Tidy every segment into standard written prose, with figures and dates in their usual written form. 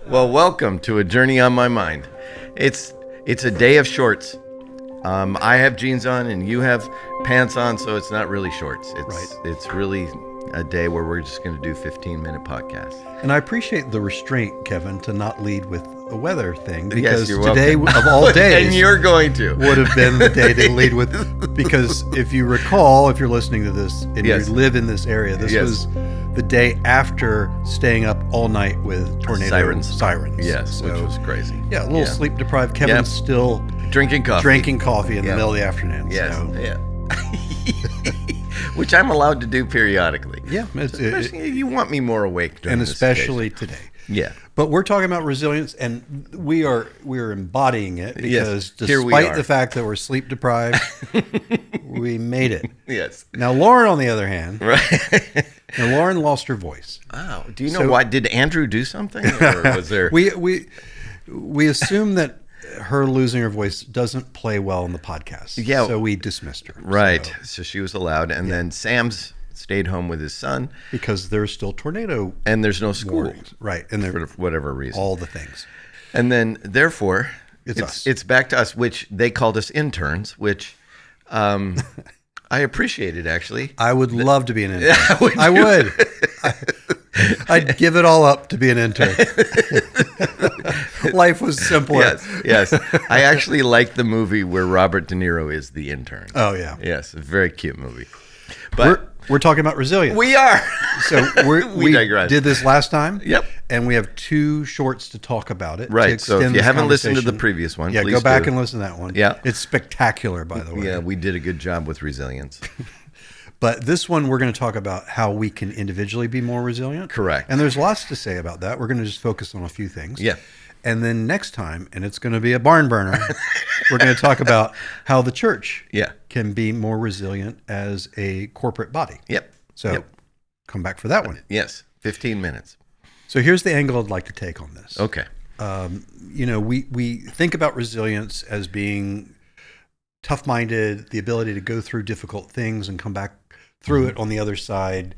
Well, welcome to A Journey on My Mind. It's a day of shorts. I have jeans on and you have pants on, so it's not really shorts. It's really a day where we're just going to do 15-minute podcasts. And I appreciate the restraint, Kevin, to not lead with a weather thing, Yes, because you're today welcome. of all days, and you're going to, would have been the day to lead with. Because if you recall, if you're listening to this and Yes. you live in this area, this Yes. was the day after staying up all night with tornado sirens. Yes, which was crazy. Yeah, a little sleep deprived. Kevin's still Drinking coffee in the middle of the afternoon. Yes, So. yeah. Which I'm allowed to do periodically. Yeah, Especially if you want me more awake during and this especially occasion. today. Yeah. But we're talking about resilience, and we're embodying it, because here we despite are. the fact that we're sleep deprived, we made it. Yes. Now, Lauren, on the other hand, Right. now Lauren lost her voice. Oh, do you know why? Did Andrew do something, or was there? We assume that her losing her voice doesn't play well in the podcast. Yeah. So we dismissed her. Right. So she was allowed, and then Sam's stayed home with his son Because there's still tornado and there's no school. warnings. Right. And For they're whatever reason. all the things. And then, therefore, It's us. It's back to us, which they called us interns, which I appreciated, actually. I would love to be an intern. Would I you? would. I'd give it all up to be an intern. Life was simpler. Yes. I actually like the movie where Robert De Niro is the intern. Oh, yeah. Yes, a very cute movie. But We're talking about resilience. we are. So we digress. did this last time. Yep. And we have two shorts to talk about it. to Right. So if extend you this haven't listened to the conversation. previous one, Yeah, please go back do. and listen to that one. Yeah. It's spectacular, by the way. Yeah, we did a good job with resilience. But this one, we're going to talk about how we can individually be more resilient. Correct. And there's lots to say about that. We're going to just focus on a few things. Yeah. And then next time, and it's going to be a barn burner, we're going to talk about how the church Yeah. can be more resilient as a corporate body. Yep. So Yep. come back for that one. Yes. 15 minutes. So here's the angle I'd like to take on this. Okay. We think about resilience as being tough-minded, the ability to go through difficult things and come back through it on the other side,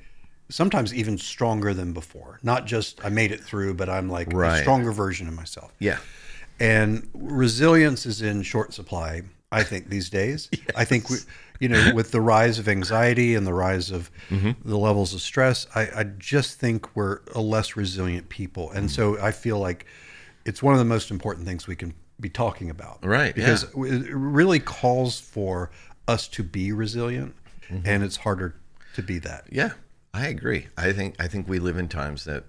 sometimes even stronger than before. Not just I made it through, but I'm like Right. a stronger version of myself. Yeah. And resilience is in short supply, I think, these days. Yes. I think, with the rise of anxiety and the rise of the levels of stress, I just think we're a less resilient people. And so I feel like it's one of the most important things we can be talking about. Right, Because it really calls for us to be resilient, and it's harder to be that. Yeah, I agree. I think we live in times that,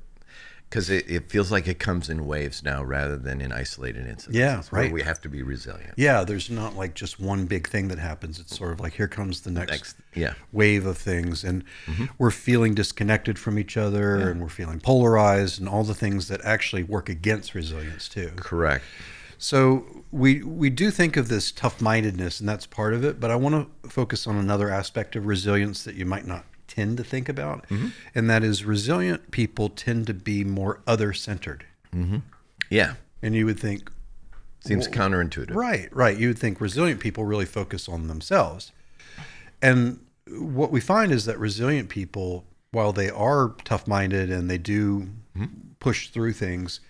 because it feels like it comes in waves now rather than in isolated incidents. Yeah, where right. we have to be resilient. Yeah, there's not like just one big thing that happens. It's sort of like here comes the next Yeah. wave of things, and we're feeling disconnected from each other, and we're feeling polarized, and all the things that actually work against resilience too. Correct. So we do think of this tough-mindedness, and that's part of it, but I want to focus on another aspect of resilience that you might not tend to think about, and that is resilient people tend to be more other-centered. Yeah. And you would think, Seems counterintuitive. right. You would think resilient people really focus on themselves. And what we find is that resilient people, while they are tough-minded and they do push through things,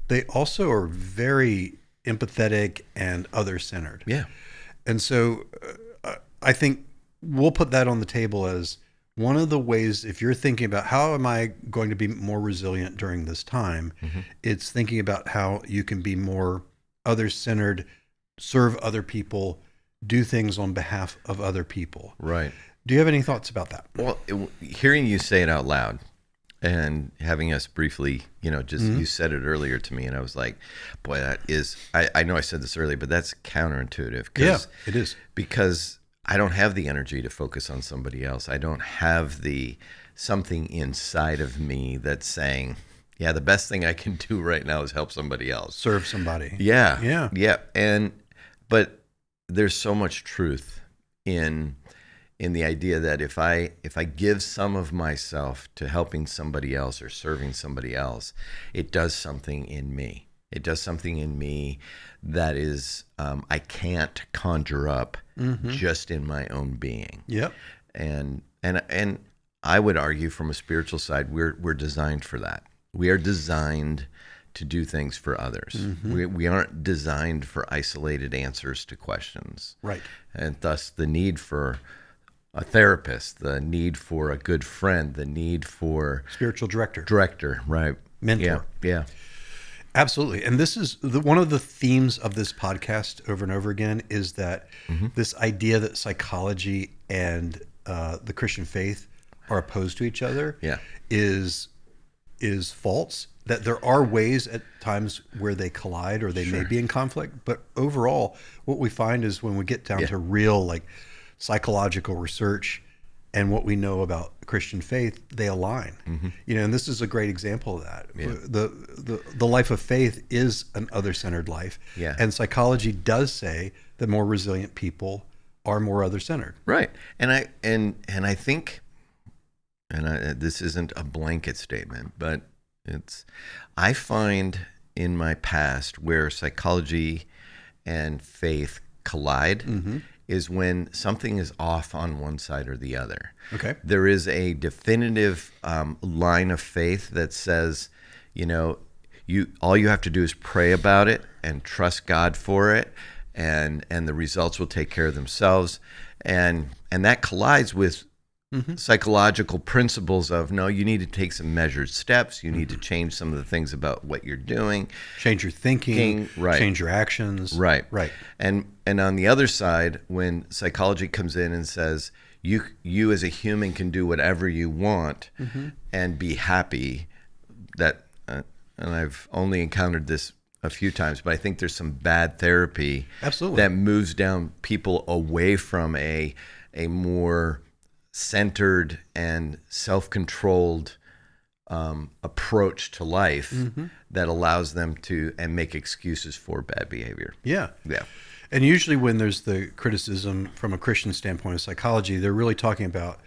they also are very empathetic and other-centered. Yeah. And so I think we'll put that on the table as one of the ways, if you're thinking about how am I going to be more resilient during this time, it's thinking about how you can be more other-centered, serve other people, do things on behalf of other people. Right. Do you have any thoughts about that? Well, hearing you say it out loud and having us briefly, you said it earlier to me, and I was like, boy, that is, I know I said this earlier, but that's counterintuitive. Yeah, it is. Because I don't have the energy to focus on somebody else. I don't have something inside of me that's saying, yeah, the best thing I can do right now is help somebody else. Serve somebody. Yeah. But there's so much truth in the idea that if I give some of myself to helping somebody else or serving somebody else, it does something in me. It does something in me that is I can't conjure up just in my own being. Yep. And I would argue from a spiritual side, we're designed for that. We are designed to do things for others. We aren't designed for isolated answers to questions. Right. And thus the need for a therapist, the need for a good friend, the need for Spiritual director. Right. Mentor. Yeah. Absolutely. And this is one of the themes of this podcast over and over again is that this idea that psychology and the Christian faith are opposed to each other is false. That there are ways at times where they collide or they may be in conflict. But overall, what we find is when we get down to real like psychological research and what we know about Christian faith, they align. And this is a great example of that. The life of faith is an other-centered life, and psychology does say that more resilient people are more other-centered. Right, and I think, this isn't a blanket statement, but I find in my past where psychology and faith collide. Is when something is off on one side or the other. Okay. There is a definitive line of faith that says, all you have to do is pray about it and trust God for it, and the results will take care of themselves. And that collides with psychological principles of, no, you need to take some measured steps. You need to change some of the things about what you're doing. Change your thinking, right. Change your actions. Right. Right. And on the other side, when psychology comes in and says, you as a human can do whatever you want and be happy, that, and I've only encountered this a few times, but I think there's some bad therapy that moves down people away from a more centered and self-controlled approach to life that allows them to and make excuses for bad behavior. Yeah. Yeah. And usually when there's the criticism from a Christian standpoint of psychology, they're really talking about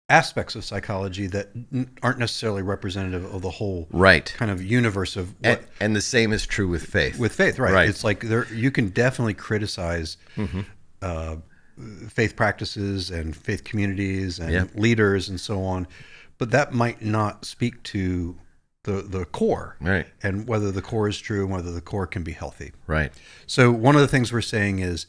aspects of psychology that aren't necessarily representative of the whole kind of universe of what. And the same is true with faith. With faith, right. It's like you can definitely criticize faith practices and faith communities and leaders and so on, but that might not speak to the core, right? And whether the core is true and whether the core can be healthy, right? So one of the things we're saying is,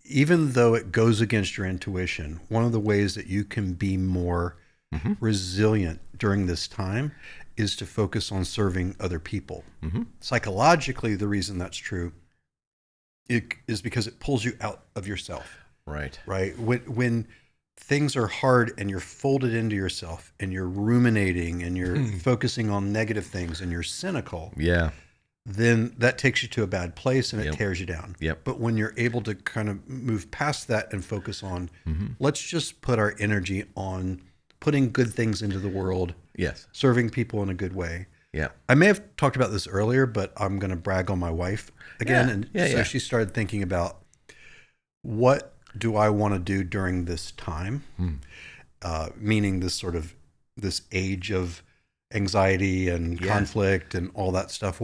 even though it goes against your intuition, one of the ways that you can be more resilient during this time is to focus on serving other people. Psychologically, the reason that's true is because it pulls you out of yourself. Right. When things are hard and you're folded into yourself and you're ruminating and you're focusing on negative things and you're cynical, then that takes you to a bad place and it tears you down. But when you're able to kind of move past that and focus on, let's just put our energy on putting good things into the world, serving people in a good way. I may have talked about this earlier, but I'm going to brag on my wife again. So she started thinking about, what do I want to do during this time? Meaning this age of anxiety and conflict and all that stuff.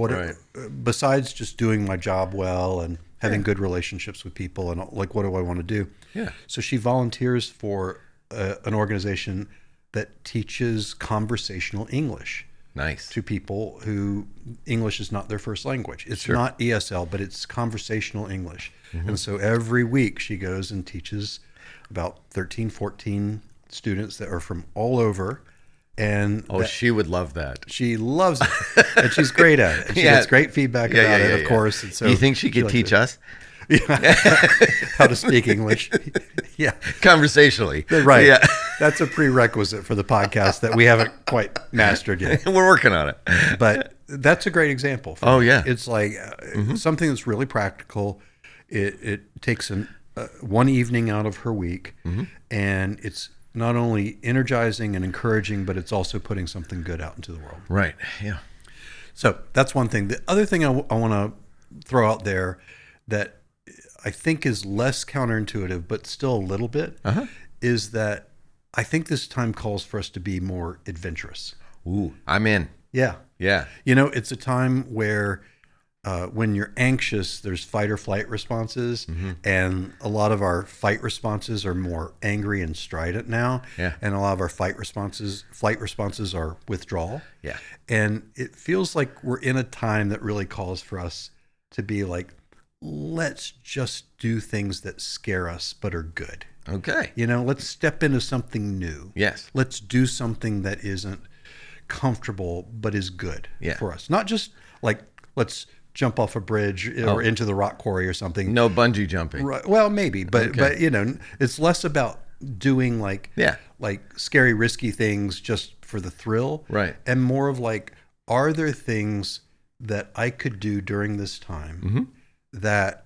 Besides just doing my job well and having good relationships with people and like, what do I want to do? So she volunteers for an organization that teaches conversational English. Nice. To people who English is not their first language. It's not ESL, but it's conversational English. And so every week she goes and teaches about 13, 14 students that are from all over. And she would love that. She loves it. And she's great at it. And she gets great feedback about it, of course. And so you think she could teach us? How to speak English. Conversationally. Right. That's a prerequisite for the podcast that we haven't quite mastered yet. We're working on it. But that's a great example. It's like something that's really practical. It takes one evening out of her week, and it's not only energizing and encouraging, but it's also putting something good out into the world. Right. Yeah. So that's one thing. The other thing I want to throw out there that I think is less counterintuitive, but still a little bit, is that I think this time calls for us to be more adventurous. Ooh, I'm in. Yeah. Yeah. It's a time where when you're anxious, there's fight or flight responses, and a lot of our fight responses are more angry and strident now, and a lot of our flight responses are withdrawal. Yeah. And it feels like we're in a time that really calls for us to be like, let's just do things that scare us but are good. Okay. Let's step into something new. Yes. Let's do something that isn't comfortable but is good for us. Not just like, let's jump off a bridge or into the rock quarry or something. No bungee jumping. Right. Well, maybe, but it's less about doing like scary, risky things just for the thrill. Right. And more of like, are there things that I could do during this time that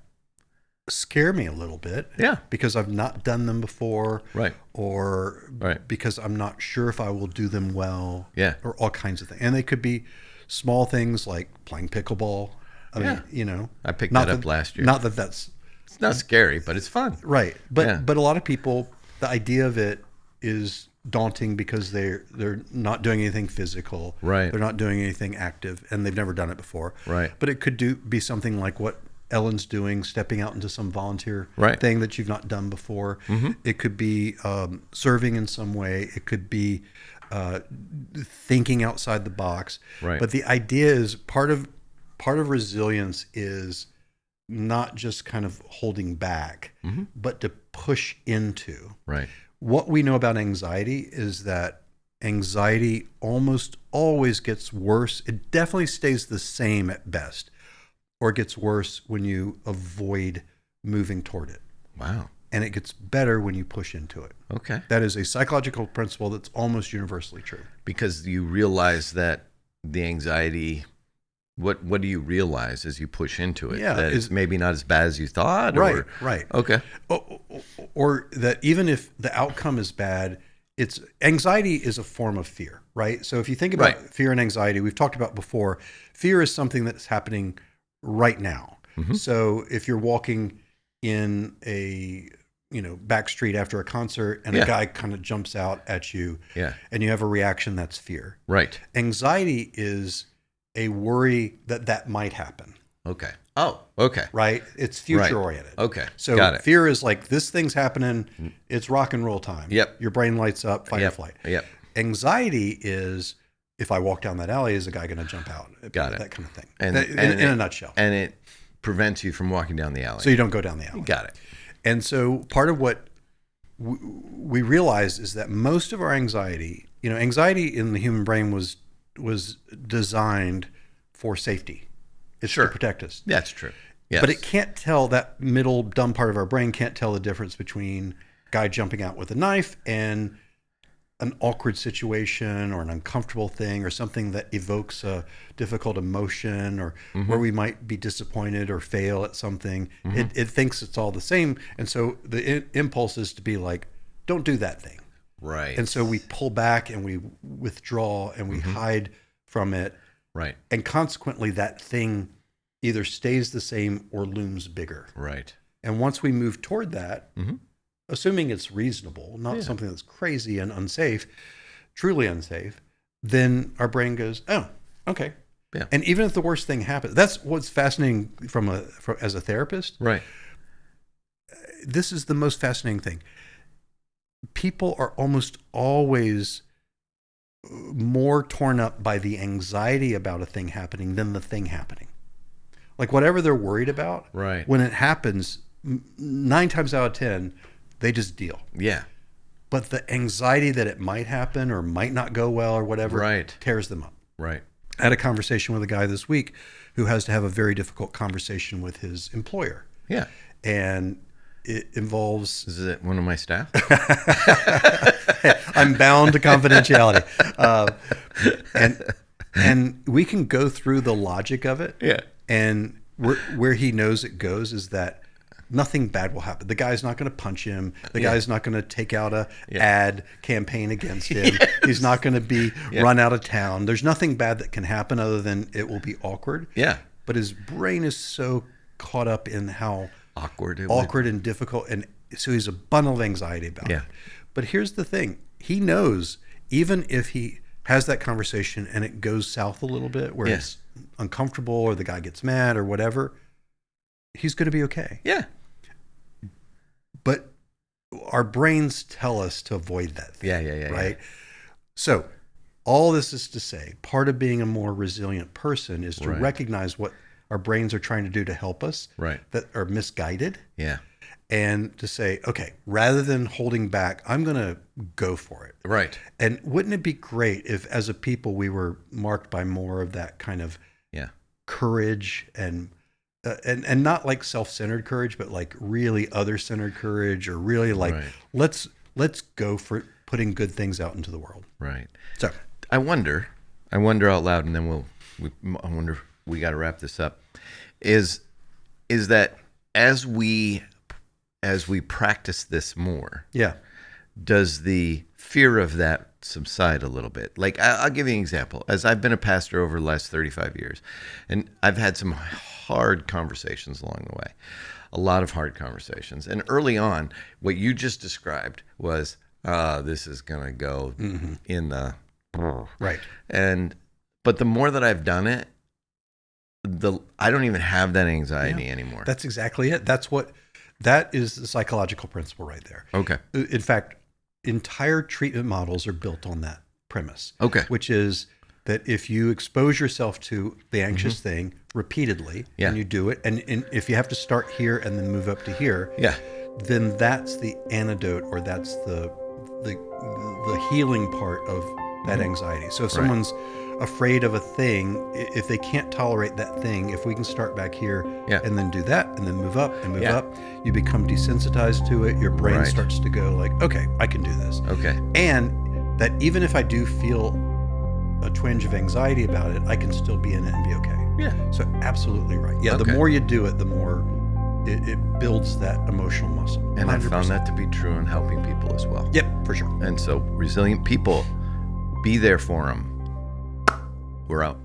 scare me a little bit? Yeah. Because I've not done them before. Right. Or because I'm not sure if I will do them well. Yeah. Or all kinds of things. And they could be small things like playing pickleball. I mean, I picked that up last year. Not that that's... It's not scary, but it's fun. Right. But a lot of people, the idea of it is daunting because they're not doing anything physical. Right. They're not doing anything active, and they've never done it before. Right. But it could be something like what Ellen's doing, stepping out into some volunteer thing that you've not done before. It could be serving in some way. It could be thinking outside the box. Right. But the idea is part of resilience is not just kind of holding back, but to push into. Right. What we know about anxiety is that anxiety almost always gets worse. It definitely stays the same at best, or it gets worse when you avoid moving toward it. Wow. And it gets better when you push into it. Okay. That is a psychological principle that's almost universally true. Because you realize that the anxiety... What do you realize as you push into it? Yeah, that it's maybe not as bad as you thought? Right. Okay. Or that even if the outcome is bad, anxiety is a form of fear, right? So if you think about fear and anxiety, we've talked about before, fear is something that's happening right now. So if you're walking in a back street after a concert and a guy kind of jumps out at you and you have a reaction, that's fear. Right. Anxiety is a worry that might happen. Okay. Oh, okay. Right? It's future oriented. Okay. So got it. Fear is like, this thing's happening. It's rock and roll time. Yep. Your brain lights up, fight or flight. Yep. Anxiety is, if I walk down that alley, is a guy going to jump out? Got it. That kind of thing. And in a nutshell. And it prevents you from walking down the alley. So you don't go down the alley. Got it. And so part of what we realize is that most of our anxiety, anxiety in the human brain was designed for safety. It's to protect us. That's true. Yes. But it can't tell, that middle dumb part of our brain can't tell the difference between a guy jumping out with a knife and an awkward situation or an uncomfortable thing or something that evokes a difficult emotion or where we might be disappointed or fail at something. It thinks it's all the same. And so the impulse is to be like, don't do that thing. Right. And so we pull back and we withdraw and we hide from it. Right. And consequently, that thing either stays the same or looms bigger. Right. And once we move toward that, assuming it's reasonable, not something that's crazy and unsafe, truly unsafe, then our brain goes, oh, okay. Yeah. And even if the worst thing happens, that's what's fascinating as a therapist. Right. This is the most fascinating thing. People are almost always more torn up by the anxiety about a thing happening than the thing happening. Like whatever they're worried about, when it happens, 9 times out of 10, they just deal. Yeah. But the anxiety that it might happen or might not go well or whatever tears them up. Right. I had a conversation with a guy this week who has to have a very difficult conversation with his employer. Yeah. And it involves... Is it one of my staff? I'm bound to confidentiality. And we can go through the logic of it. Yeah. And where he knows it goes is that nothing bad will happen. The guy's not going to punch him. The guy's not going to take out a ad campaign against him. Yes. He's not going to be run out of town. There's nothing bad that can happen other than it will be awkward. Yeah. But his brain is so caught up in how awkward and difficult. And so he's a bundle of anxiety about it. But here's the thing. He knows even if he has that conversation and it goes south a little bit where it's uncomfortable or the guy gets mad or whatever, he's going to be okay. Yeah. But our brains tell us to avoid that thing. Yeah. Right? So all this is to say, part of being a more resilient person is to recognize what our brains are trying to do to help us that are misguided. Yeah. And to say, okay, rather than holding back, I'm going to go for it. Right. And wouldn't it be great if as a people we were marked by more of that kind of courage and not like self-centered courage, but like really other-centered courage, or really like let's go for putting good things out into the world. Right. So I wonder out loud, and then I wonder, we got to wrap this up. Is that as we practice this more, does the fear of that subside a little bit? Like, I'll give you an example. As I've been a pastor over the last 35 years, and I've had some hard conversations along the way, a lot of hard conversations. And early on, what you just described was, this is going to go in the... Right. But the more that I've done it, I don't even have that anxiety anymore. That's exactly it. That is the psychological principle right there. Okay. In fact, entire treatment models are built on that premise. Okay. Which is that if you expose yourself to the anxious thing repeatedly, and you do it, and if you have to start here and then move up to here, then that's the antidote, or that's the healing part of that anxiety. So if someone's afraid of a thing, if they can't tolerate that thing, if we can start back here and then do that and then move up and move up, you become desensitized to it. Your brain starts to go like, okay, I can do this. Okay. And that even if I do feel a twinge of anxiety about it, I can still be in it and be okay. Yeah. So absolutely right. Yeah. Okay. The more you do it, the more it builds that emotional muscle. And 100%. I found that to be true in helping people as well. Yep, for sure. And so resilient people, be there for them. We're out.